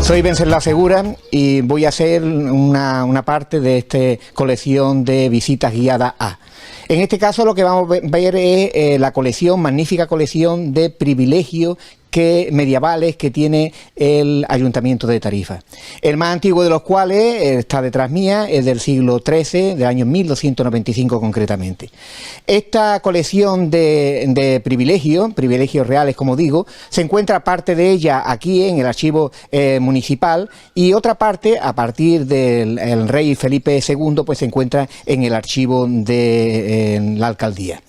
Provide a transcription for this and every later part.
Soy Venceslao Segura y voy a hacer una parte de esta colección de visitas guiadas A. En este caso lo que vamos a ver es la colección, magnífica colección de privilegios medievales que tiene el Ayuntamiento de Tarifa. El más antiguo de los cuales está detrás mía, es del siglo XIII, del año 1295 concretamente. Esta colección de privilegios reales, como digo, se encuentra parte de ella aquí en el archivo municipal y otra parte, a partir del rey Felipe II, pues se encuentra en el archivo de la alcaldía.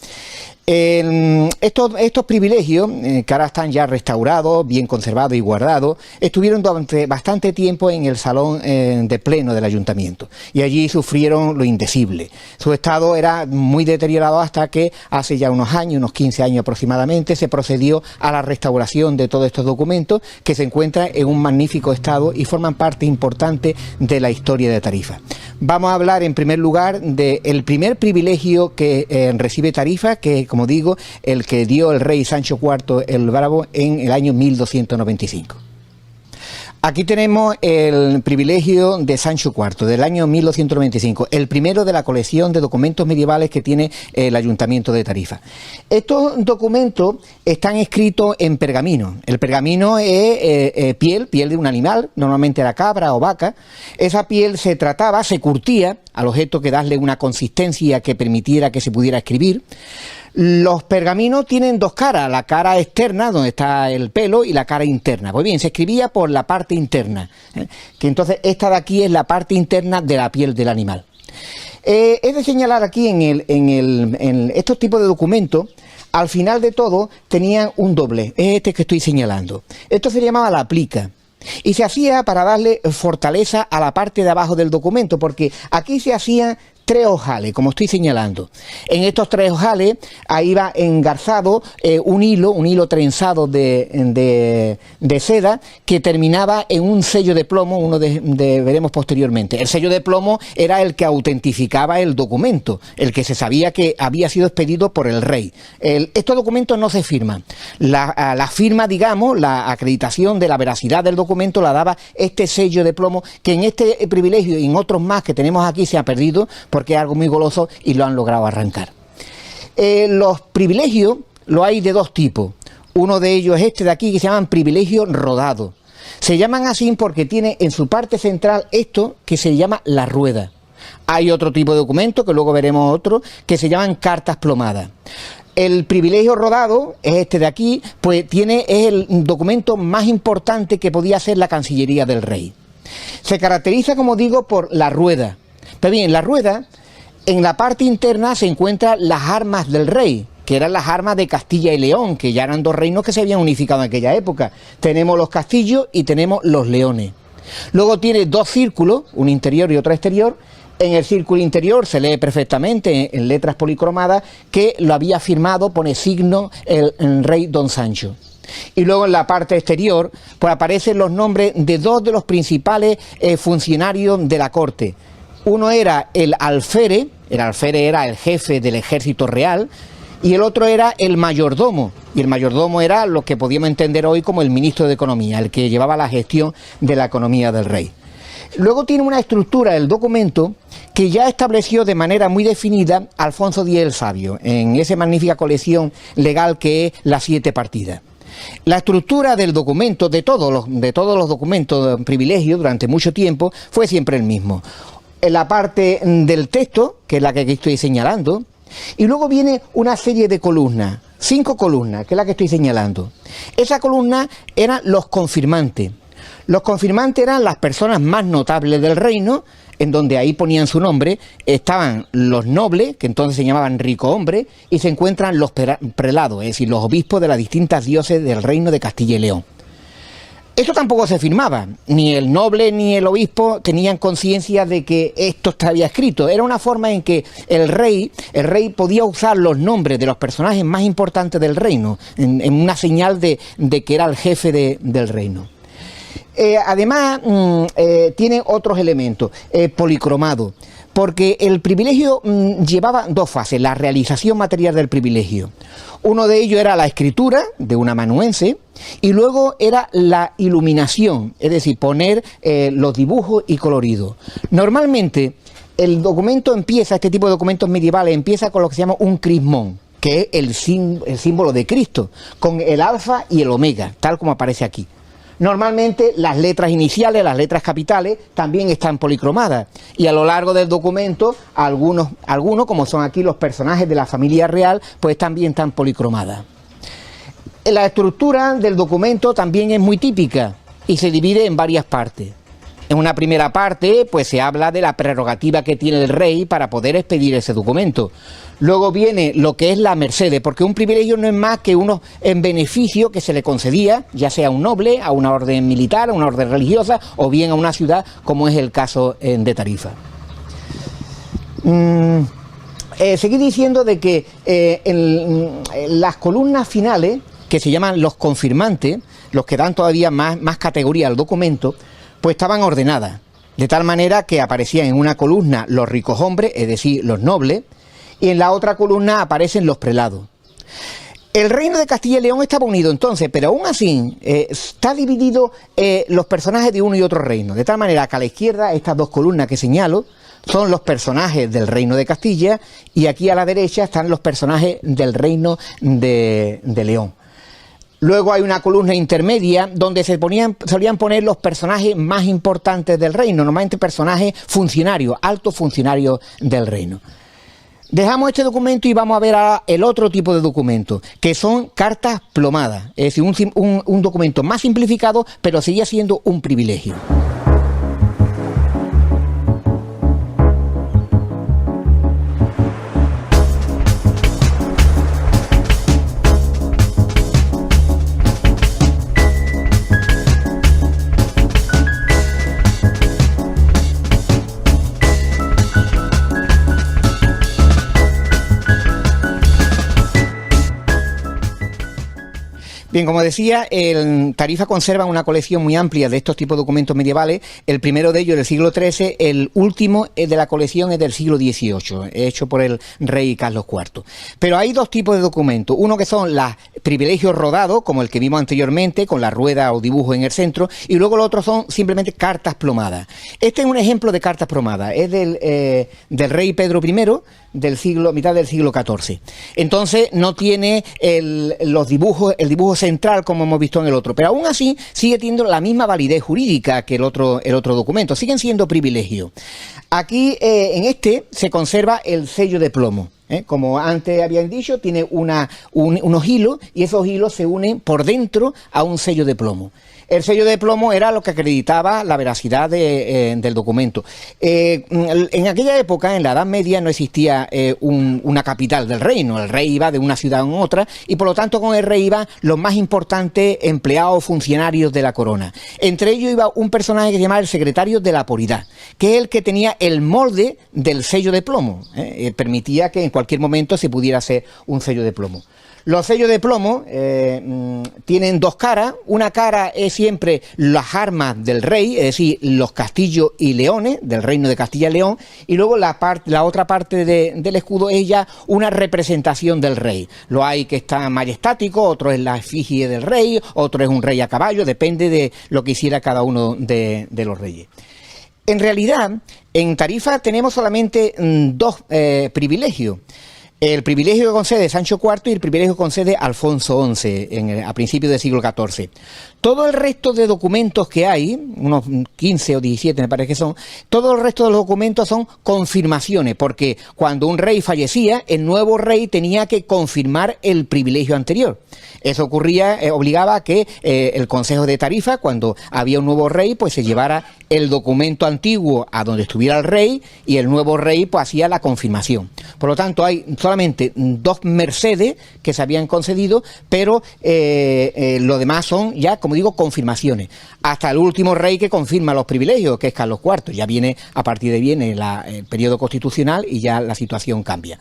Estos privilegios, que ahora están ya restaurados, bien conservados y guardados, estuvieron durante bastante tiempo en el salón de pleno del ayuntamiento y allí sufrieron lo indecible. Su estado era muy deteriorado hasta que hace ya unos años, unos 15 años aproximadamente, se procedió a la restauración de todos estos documentos que se encuentran en un magnífico estado y forman parte importante de la historia de Tarifa. Vamos a hablar en primer lugar del primer privilegio que recibe Tarifa, que como digo, el que dio el rey Sancho IV el Bravo en el año 1295. Aquí tenemos el privilegio de Sancho IV del año 1295, el primero de la colección de documentos medievales que tiene el Ayuntamiento de Tarifa. Estos documentos están escritos en pergamino. El pergamino es piel de un animal, normalmente era cabra o vaca. Esa piel se trataba, se curtía al objeto que darle una consistencia que permitiera que se pudiera escribir. Los pergaminos tienen dos caras, la cara externa, donde está el pelo, y la cara interna. Pues bien, se escribía por la parte interna, que entonces esta de aquí es la parte interna de la piel del animal. He de señalar aquí en estos tipos de documentos, al final de todo tenían un doble, es este que estoy señalando. Esto se llamaba la plica. Y se hacía para darle fortaleza a la parte de abajo del documento, porque aquí se hacían tres ojales, como estoy señalando. En estos tres ojales ahí va engarzado un hilo trenzado de seda que terminaba en un sello de plomo, veremos posteriormente. El sello de plomo era el que autentificaba el documento, el que se sabía que había sido expedido por el rey. Estos documentos no se firman. La firma, digamos, la acreditación de la veracidad del documento la daba este sello de plomo, que en este privilegio y en otros más que tenemos aquí se ha perdido, porque es algo muy goloso y lo han logrado arrancar. Los privilegios lo hay de dos tipos. Uno de ellos es este de aquí, que se llaman privilegios rodados. Se llaman así porque tiene en su parte central esto que se llama la rueda. Hay otro tipo de documento, que luego veremos otro, que se llaman cartas plomadas. El privilegio rodado es este de aquí, pues es el documento más importante que podía hacer la Cancillería del Rey. Se caracteriza, como digo, por la rueda. Pero bien, la rueda, en la parte interna se encuentran las armas del rey, que eran las armas de Castilla y León, que ya eran dos reinos que se habían unificado en aquella época. Tenemos los castillos y tenemos los leones. Luego tiene dos círculos, un interior y otro exterior. En el círculo interior se lee perfectamente en letras policromadas que lo había firmado, pone signo, el rey Don Sancho. Y luego en la parte exterior pues aparecen los nombres de dos de los principales funcionarios de la corte. Uno era el alférez era el jefe del ejército real, y el otro era el mayordomo, y el mayordomo era lo que podíamos entender hoy como el ministro de Economía, el que llevaba la gestión de la economía del rey. Luego tiene una estructura del documento que ya estableció de manera muy definida Alfonso X el Sabio, en esa magnífica colección legal que es Las Siete Partidas. La estructura del documento, de todos los documentos de privilegio durante mucho tiempo, fue siempre el mismo. En la parte del texto, que es la que aquí estoy señalando, y luego viene una serie de columnas, 5 columnas, que es la que estoy señalando. Esa columna eran los confirmantes. Los confirmantes eran las personas más notables del reino, en donde ahí ponían su nombre. Estaban los nobles, que entonces se llamaban rico hombre, y se encuentran los prelados, es decir, los obispos de las distintas diócesis del reino de Castilla y León. Esto tampoco se firmaba, ni el noble ni el obispo tenían conciencia de que esto estaba escrito. Era una forma en que el rey podía usar los nombres de los personajes más importantes del reino, en una señal de que era el jefe del reino. Además, tiene otros elementos, policromado. porque el privilegio llevaba dos fases, la realización material del privilegio. Uno de ellos era la escritura de un amanuense y luego era la iluminación, es decir, poner los dibujos y coloridos. Normalmente el documento empieza, este tipo de documentos medievales, empieza con lo que se llama un crismón, que es el símbolo de Cristo, con el alfa y el omega, tal como aparece aquí. Normalmente las letras iniciales, las letras capitales, también están policromadas. Y a lo largo del documento, algunos como son aquí los personajes de la familia real, pues también están policromadas. La estructura del documento también es muy típica y se divide en varias partes. En una primera parte, pues se habla de la prerrogativa que tiene el rey para poder expedir ese documento. Luego viene lo que es la merced, porque un privilegio no es más que uno en beneficio que se le concedía, ya sea a un noble, a una orden militar, a una orden religiosa, o bien a una ciudad, como es el caso de Tarifa. Seguí diciendo de que en las columnas finales, que se llaman los confirmantes, los que dan todavía más categoría al documento, pues estaban ordenadas, de tal manera que aparecían en una columna los ricos hombres, es decir, los nobles, y en la otra columna aparecen los prelados. El reino de Castilla y León estaba unido entonces, pero aún así está dividido los personajes de uno y otro reino, de tal manera que a la izquierda estas dos columnas que señalo son los personajes del reino de Castilla y aquí a la derecha están los personajes del reino de León. Luego hay una columna intermedia donde solían poner los personajes más importantes del reino, normalmente personajes funcionarios, altos funcionarios del reino. Dejamos este documento y vamos a ver ahora el otro tipo de documento, que son cartas plomadas, es decir, un documento más simplificado, pero sigue siendo un privilegio. Bien, como decía, Tarifa conserva una colección muy amplia de estos tipos de documentos medievales. El primero de ellos es del siglo XIII, el último de la colección es del siglo XVIII, hecho por el rey Carlos IV. Pero hay dos tipos de documentos, uno que son los privilegios rodados, como el que vimos anteriormente, con la rueda o dibujo en el centro, y luego los otros son simplemente cartas plomadas. Este es un ejemplo de cartas plomadas, es del rey Pedro I, mitad del siglo XIV. Entonces no tiene el dibujo central como hemos visto en el otro, pero aún así sigue teniendo la misma validez jurídica que el otro documento, siguen siendo privilegios. Aquí en este se conserva el sello de plomo. Como antes habían dicho, tiene unos hilos y esos hilos se unen por dentro a un sello de plomo. El sello de plomo era lo que acreditaba la veracidad del documento. En aquella época, en la Edad Media, no existía una capital del reino. El rey iba de una ciudad a otra y por lo tanto con el rey iban los más importantes empleados funcionarios de la corona. Entre ellos iba un personaje que se llamaba el secretario de la Poridad, que es el que tenía el molde del sello de plomo. Permitía que en cualquier momento se pudiera hacer un sello de plomo. Los sellos de plomo tienen dos caras. Una cara es siempre las armas del rey, es decir, los castillos y leones del reino de Castilla y León, y luego la otra parte del escudo es ya una representación del rey. Lo hay que está majestático, otro es la efigie del rey, otro es un rey a caballo, depende de lo que hiciera cada uno de los reyes. En realidad, en Tarifa tenemos solamente dos privilegios. El privilegio que concede Sancho IV y el privilegio que concede Alfonso XI a principios del siglo XIV. Todo el resto de documentos que hay, unos 15 o 17 me parece que son, todo el resto de los documentos son confirmaciones, porque cuando un rey fallecía, el nuevo rey tenía que confirmar el privilegio anterior. Eso obligaba a que el Consejo de Tarifa, cuando había un nuevo rey, pues se llevara el documento antiguo a donde estuviera el rey y el nuevo rey pues hacía la confirmación. Por lo tanto, hay solamente dos mercedes que se habían concedido, pero lo demás son ya, como como digo, confirmaciones, hasta el último rey que confirma los privilegios, que es Carlos IV. Ya viene, a partir de ahí viene el periodo constitucional y ya la situación cambia.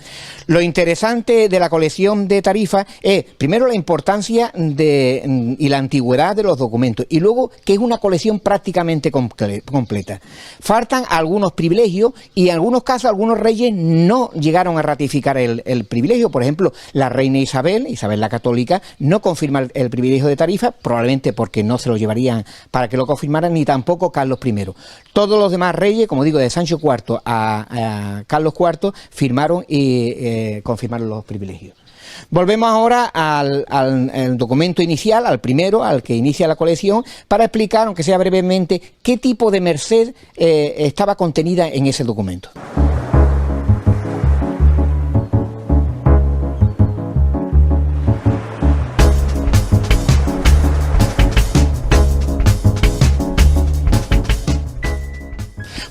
Lo interesante de la colección de Tarifa es, primero, la importancia y la antigüedad de los documentos, y luego que es una colección prácticamente completa. Faltan algunos privilegios y en algunos casos algunos reyes no llegaron a ratificar el privilegio. Por ejemplo, la reina Isabel la Católica, no confirma el privilegio de Tarifa, probablemente porque no se lo llevarían para que lo confirmaran, ni tampoco Carlos I. Todos los demás reyes, como digo, de Sancho IV a Carlos IV, firmaron y confirmaron los privilegios. Volvemos ahora al documento inicial, al primero, al que inicia la colección, para explicar, aunque sea brevemente, qué tipo de merced estaba contenida en ese documento.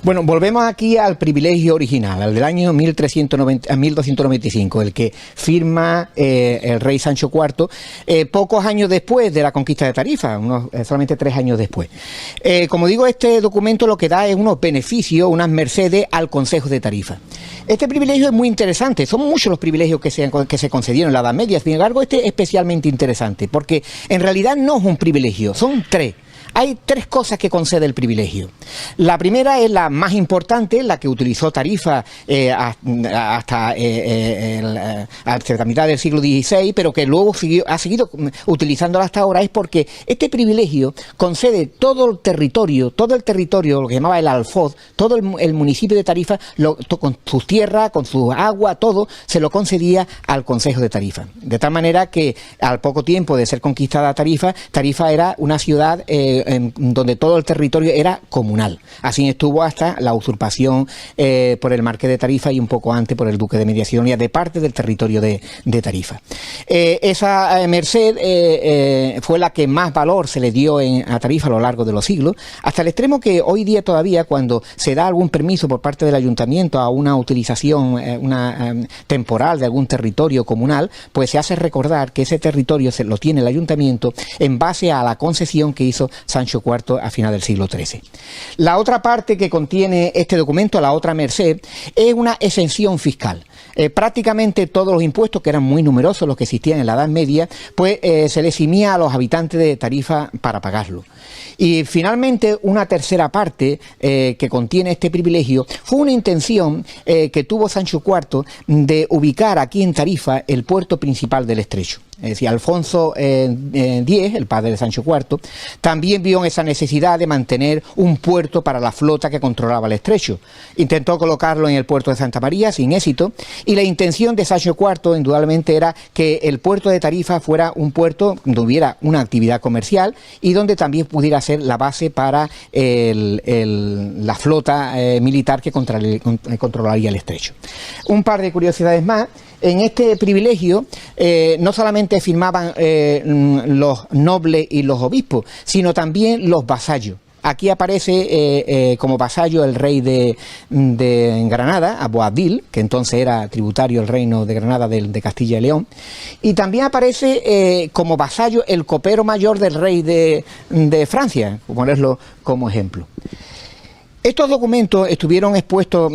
Bueno, volvemos aquí al privilegio original, al del año 1295, el que firma el rey Sancho IV, pocos años después de la conquista de Tarifa, solamente 3 años después. Como digo, este documento lo que da es unos beneficios, unas mercedes al Consejo de Tarifa. Este privilegio es muy interesante, son muchos los privilegios que se concedieron en la Edad Media, sin embargo este es especialmente interesante, porque en realidad no es un privilegio, son 3. Hay 3 cosas que concede el privilegio. La primera es la más importante, la que utilizó Tarifa hasta la mitad del siglo XVI, pero que luego ha seguido utilizándola hasta ahora, es porque este privilegio concede todo el territorio, lo que llamaba el alfoz, todo el municipio de Tarifa, con sus tierras, con su agua, todo, se lo concedía al Consejo de Tarifa. De tal manera que al poco tiempo de ser conquistada Tarifa, Tarifa era una ciudad donde todo el territorio era comunal. Así estuvo hasta la usurpación por el marqués de Tarifa y un poco antes por el duque de Mediasionia de parte del territorio de Tarifa. Esa merced fue la que más valor se le dio a Tarifa a lo largo de los siglos, hasta el extremo que hoy día todavía, cuando se da algún permiso por parte del ayuntamiento a una utilización temporal de algún territorio comunal, pues se hace recordar que ese territorio lo tiene el ayuntamiento en base a la concesión que hizo Sancho IV a final del siglo XIII. La otra parte que contiene este documento, la otra merced, es una exención fiscal. Prácticamente todos los impuestos, que eran muy numerosos los que existían en la Edad Media, pues se le eximía a los habitantes de Tarifa para pagarlo. Y finalmente una tercera parte que contiene este privilegio fue una intención que tuvo Sancho IV de ubicar aquí en Tarifa el puerto principal del estrecho. Es decir, Alfonso X, el padre de Sancho IV, también vio esa necesidad de mantener un puerto para la flota que controlaba el estrecho. Intentó colocarlo en el puerto de Santa María sin éxito, y la intención de Sancho IV indudablemente era que el puerto de Tarifa fuera un puerto donde hubiera una actividad comercial y donde también pudiera ser la base para la flota militar que controlaría el estrecho. Un par de curiosidades más. En este privilegio no solamente firmaban los nobles y los obispos, sino también los vasallos. Aquí aparece como vasallo el rey de Granada, Aboabdil, que entonces era tributario del reino de Granada de Castilla y León, y también aparece como vasallo el copero mayor del rey de Francia, por ponerlo como ejemplo. Estos documentos estuvieron expuestos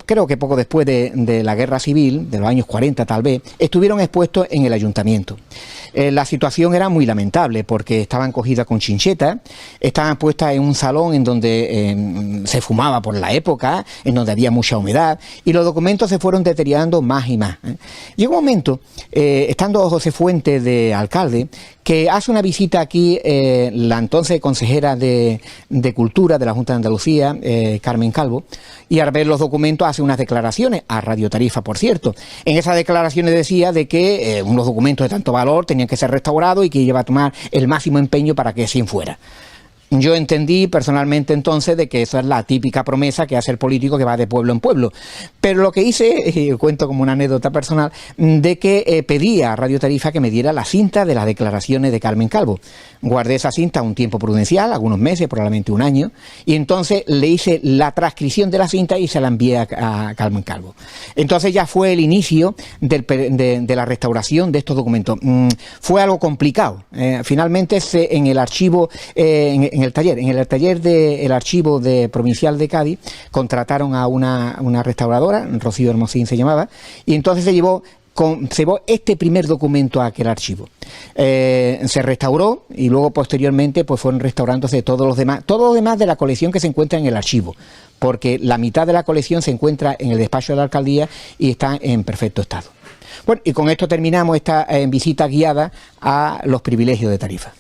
creo que poco después de la guerra civil, de los años 40 tal vez, estuvieron expuestos en el ayuntamiento. La situación era muy lamentable porque estaban cogidas con chincheta, estaban puestas en un salón en donde se fumaba por la época, en donde había mucha humedad, y los documentos se fueron deteriorando más y más. Llegó un momento, estando José Fuentes de alcalde, que hace una visita aquí la entonces consejera de Cultura de la Junta de Andalucía, Carmen Calvo, y al ver los documentos hace unas declaraciones, a Radio Tarifa por cierto. En esas declaraciones decía de que unos documentos de tanto valor tenían que ser restaurados y que iba a tomar el máximo empeño para que así fuera. Yo entendí personalmente entonces de que esa es la típica promesa que hace el político que va de pueblo en pueblo. Pero lo que hice, cuento como una anécdota personal, de que pedí a Radio Tarifa que me diera la cinta de las declaraciones de Carmen Calvo. Guardé esa cinta un tiempo prudencial, algunos meses, probablemente un año, y entonces le hice la transcripción de la cinta y se la envié a Carmen Calvo. Entonces ya fue el inicio de la restauración de estos documentos. Fue algo complicado. Finalmente en el archivo, en el taller del archivo provincial de Cádiz, contrataron a una restauradora, Rocío Hermosín se llamaba, y entonces se llevó este primer documento a aquel archivo. Se restauró y luego posteriormente pues fueron restaurándose todos los demás de la colección que se encuentra en el archivo, porque la mitad de la colección se encuentra en el despacho de la alcaldía y está en perfecto estado. Bueno, y con esto terminamos esta visita guiada a los privilegios de Tarifa.